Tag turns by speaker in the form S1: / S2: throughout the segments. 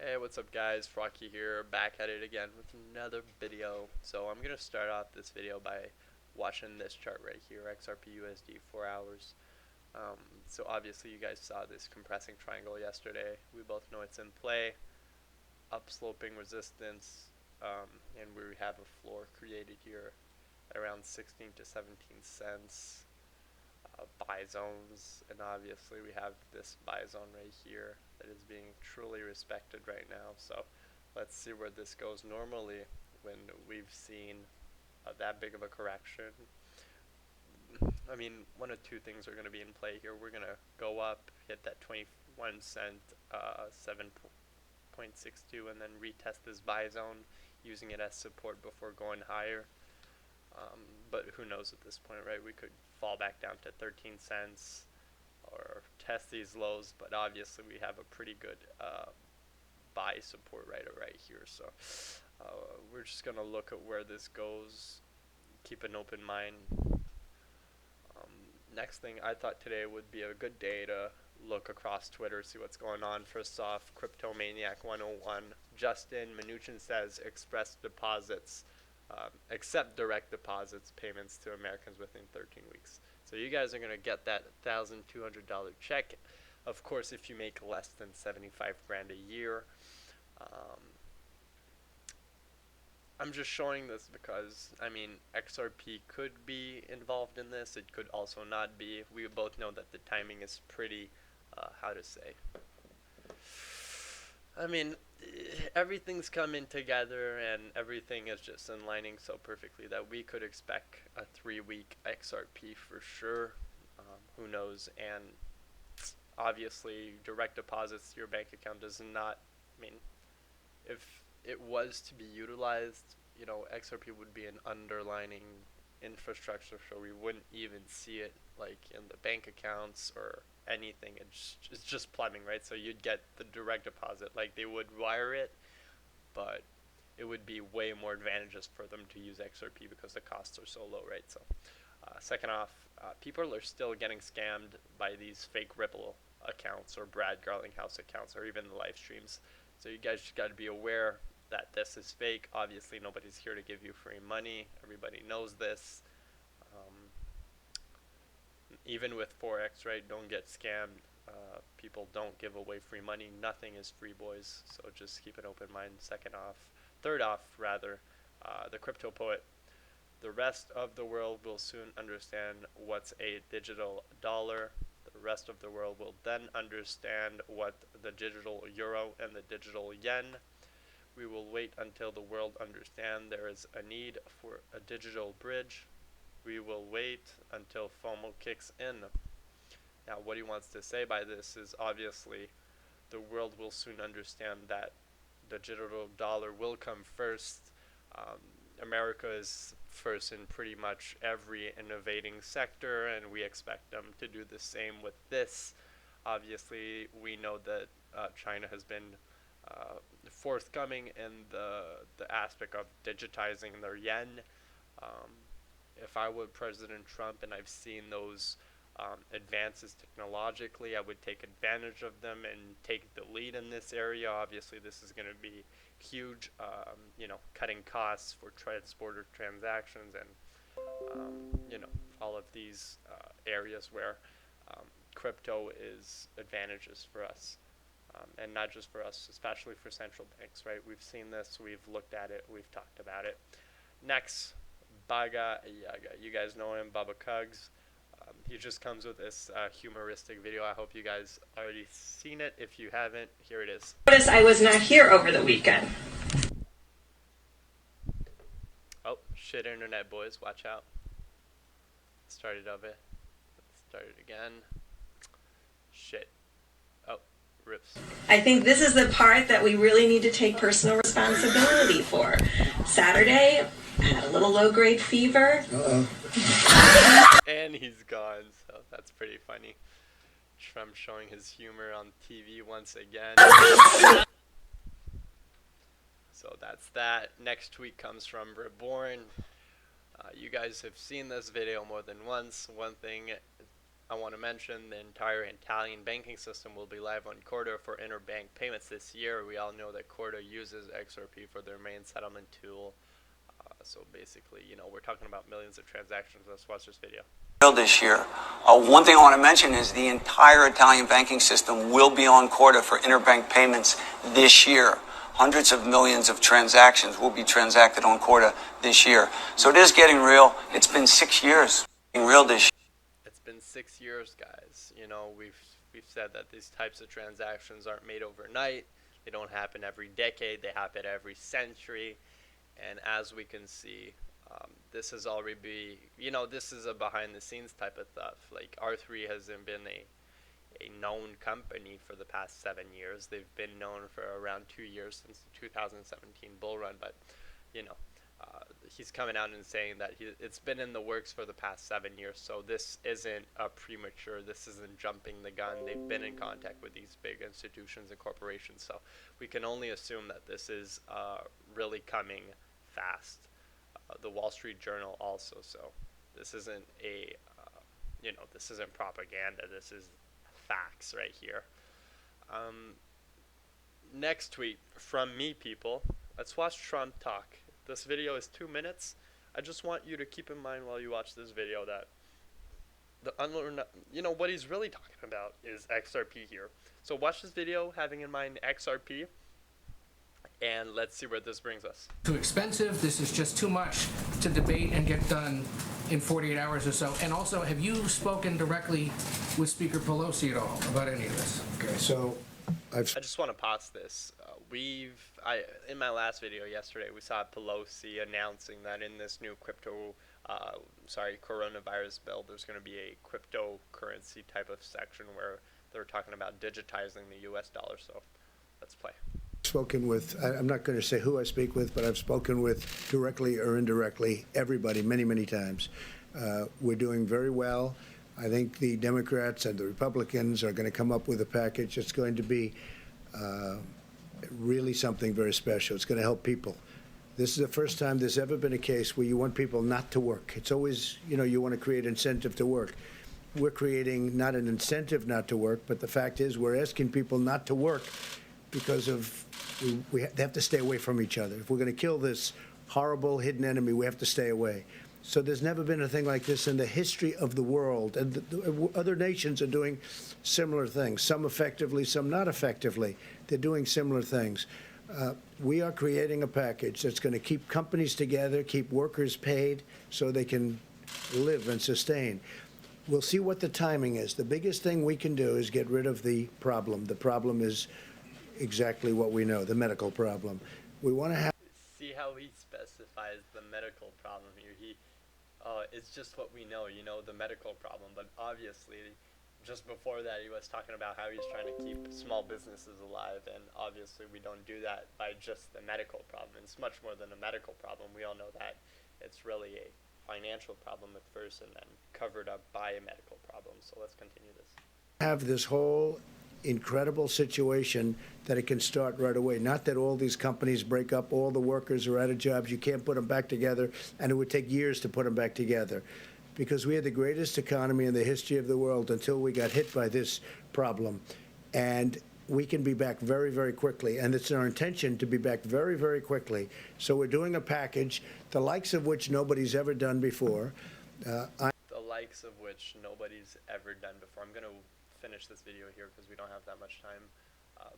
S1: Hey, what's up guys, Rocky here, back at it again with another video. So I'm going to start off this video by watching this chart right here, XRP USD 4 hours. So obviously you guys saw this compressing triangle yesterday. We both know it's in play, upsloping resistance, and we have a floor created here at around 16 to 17 cents. Buy zones, and obviously we have this buy zone right here that is being truly respected right now. So let's see where this goes. Normally when we've seen that big of a correction, I mean, one of two things are going to be in play here. We're going to go up, hit that 21 cent 7.62, and then retest this buy zone using it as support before going higher. But who knows at this point, right? We could fall back down to 13 cents or test these lows, but obviously we have a pretty good buy support right here. So we're just going to look at where this goes, keep an open mind. Next thing, I thought today would be a good day to look across Twitter, see what's going on. First off, Crypto Maniac 101, Justin Mnuchin says express deposits, accept direct deposits payments to Americans within 13 weeks. So you guys are going to get that $1,200 check. Of course, if you make less than 75 grand a year. I'm just showing this because, I mean, XRP could be involved in this. It could also not be. We both know that the timing is pretty, how to say. I mean, everything's coming together and everything is just aligning so perfectly that we could expect a 3-week XRP for sure. Who knows? And obviously, direct deposits to your bank account does not, I mean, if it was to be utilized, you know, XRP would be an underlining infrastructure, so we wouldn't even see it like in the bank accounts or anything. It's just plumbing, right? So you'd get the direct deposit, like they would wire it, but it would be way more advantageous for them to use XRP because the costs are so low, right? So second off, people are still getting scammed by these fake Ripple accounts or Brad Garlinghouse accounts or even the live streams. So you guys just got to be aware that this is fake. Obviously, nobody's here to give you free money. Everybody knows this. Even with Forex, right? Don't get scammed. People don't give away free money. Nothing is free, boys. So just keep an open mind. Third off, rather, the crypto poet. The rest of the world will soon understand what's a digital dollar. The rest of the world will then understand what the digital euro and the digital yen. We will wait until the world understands there is a need for a digital bridge. We will wait until FOMO kicks in. Now, what he wants to say by this is obviously the world will soon understand that the digital dollar will come first. America is first in pretty much every innovating sector, and we expect them to do the same with this. Obviously, we know that China has been forthcoming in the aspect of digitizing their yen. If I were President Trump and I've seen those advances technologically, I would take advantage of them and take the lead in this area. Obviously, this is going to be huge, you know, cutting costs for transporter transactions and, you know, all of these areas where crypto is advantageous for us. And not just for us, especially for central banks, right? We've seen this, we've looked at it, we've talked about it. Next, Baga, you guys know him, Baba Cugs. He just comes with this humoristic video. I hope you guys already seen it. If you haven't, here it is.
S2: Notice I was not here over the weekend.
S1: Oh, shit internet, boys, watch out. Started of it. Started again. Shit. Oh, rips.
S2: I think this is the part that we really need to take personal responsibility for. Saturday, I had a little low-grade fever.
S1: And he's gone, so that's pretty funny. Trump showing his humor on TV once again. So that's that. Next tweet comes from Reborn. You guys have seen this video more than once. One thing I want to mention the entire Italian banking system will be live on Corda for interbank payments this year. We all know that Corda uses XRP for their main settlement tool. So basically, we're talking about millions of transactions. Let's watch this video.
S3: This year. One thing I want to mention is the entire Italian banking system will be on Corda for interbank payments this year. Hundreds of millions of transactions will be transacted on Corda this year. So it is getting real. It's been 6 years. Getting real this year.
S1: It's been 6 years, guys. We've said that these types of transactions aren't made overnight. They don't happen every decade. They happen every century. And as we can see, this is already this is a behind the scenes type of stuff. Like R3 hasn't been a known company for the past 7 years. They've been known for around 2 years since the 2017 bull run, but he's coming out and saying that it's been in the works for the past 7 years. So this isn't a premature. This isn't jumping the gun. They've been in contact with these big institutions and corporations. So we can only assume that this is really coming fast. The Wall Street Journal also. So this isn't this isn't propaganda. This is facts right here. Next tweet from me, people. Let's watch Tron talk. This video is 2 minutes. I just want you to keep in mind while you watch this video that what he's really talking about is XRP here. So watch this video having in mind XRP, and let's see where this brings us.
S4: Too expensive. This is just too much to debate and get done in 48 hours or so. And also, have you spoken directly with Speaker Pelosi at all about any of this?
S5: Okay, so
S1: I just want to pause this. In my last video yesterday, we saw Pelosi announcing that in this new coronavirus bill, there's going to be a cryptocurrency type of section where they're talking about digitizing the U.S. dollar. So let's play.
S5: Spoken with, I'm not going to say who I speak with, but I've spoken with directly or indirectly everybody many, many times. We're doing very well. I think the Democrats and the Republicans are going to come up with a package that's going to be really something very special. It's going to help people. This is the first time there's ever been a case where you want people not to work. It's always, you want to create incentive to work. We're creating not an incentive not to work, but the fact is we're asking people not to work because they have to stay away from each other. If we're going to kill this horrible hidden enemy, we have to stay away. So there's never been a thing like this in the history of the world. And other nations are doing similar things, some effectively, some not effectively. They're doing similar things. We are creating a package that's going to keep companies together, keep workers paid so they can live and sustain. We'll see what the timing is. The biggest thing we can do is get rid of the problem. The problem is exactly what we know, the medical problem. We want to have...
S1: See how he specifies the medical problem here. It's just what we know, the medical problem. But obviously, just before that, he was talking about how he's trying to keep small businesses alive. And obviously, we don't do that by just the medical problem. It's much more than a medical problem. We all know that. It's really a financial problem at first and then covered up by a medical problem. So let's continue this.
S5: Have this whole incredible situation that it can start right away. Not that all these companies break up, all the workers are out of jobs, you can't put them back together, and it would take years to put them back together. Because we had the greatest economy in the history of the world until we got hit by this problem. And we can be back very, very quickly. And it's our intention to be back very, very quickly. So we're doing a package, the likes of which nobody's ever done before.
S1: The likes of which nobody's ever done before. I'm going to finish this video here because we don't have that much time,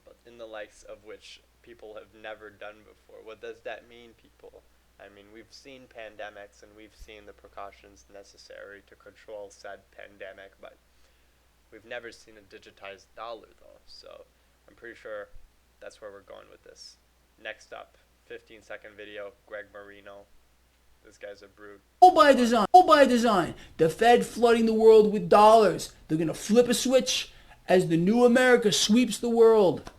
S1: but in the likes of which people have never done before. What does that mean, people? I mean, we've seen pandemics and we've seen the precautions necessary to control said pandemic, but we've never seen a digitized dollar though, so I'm pretty sure that's where we're going with this. Next up, 15-second video, Greg Marino. This guy's a brute.
S6: All by design. All by design. The Fed flooding the world with dollars. They're going to flip a switch as the new America sweeps the world.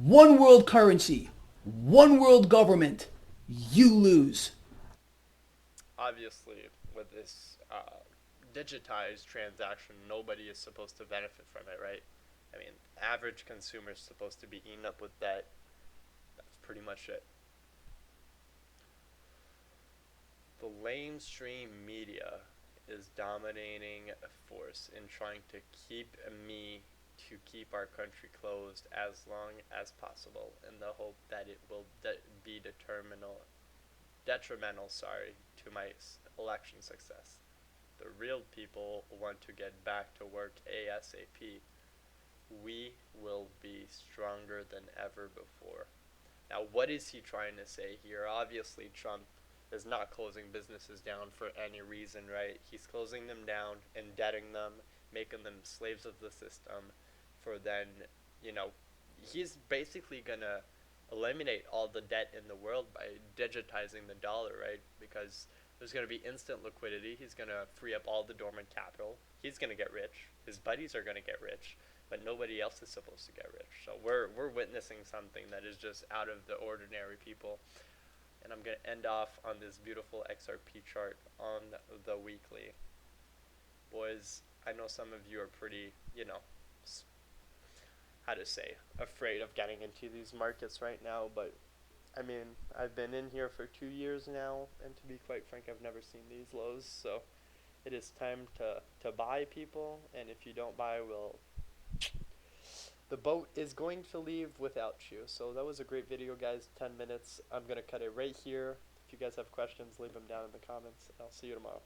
S6: One world currency. One world government. You lose.
S1: Obviously, with this digitized transaction, nobody is supposed to benefit from it, right? I mean, average consumer is supposed to be eaten up with debt. That's pretty much it. The mainstream media is dominating force in trying to keep keep our country closed as long as possible in the hope that it will be detrimental, to my election success. The real people want to get back to work ASAP. We will be stronger than ever before. Now, what is he trying to say here? Obviously, Trump is not closing businesses down for any reason, right? He's closing them down, indebting them, making them slaves of the system, for then, you know, he's basically gonna eliminate all the debt in the world by digitizing the dollar, right? Because there's going to be instant liquidity. He's going to free up all the dormant capital. He's going to get rich. His buddies are going to get rich, but nobody else is supposed to get rich. So we're witnessing something that is just out of the ordinary, people. And I'm going to end off on this beautiful XRP chart on the weekly. Boys, I know some of you are pretty, how to say, afraid of getting into these markets right now, but I mean, I've been in here for 2 years now, and to be quite frank, I've never seen these lows, so it is time to buy, people, and if you don't buy, well, the boat is going to leave without you. So that was a great video, guys, 10 minutes. I'm going to cut it right here. If you guys have questions, leave them down in the comments, and I'll see you tomorrow.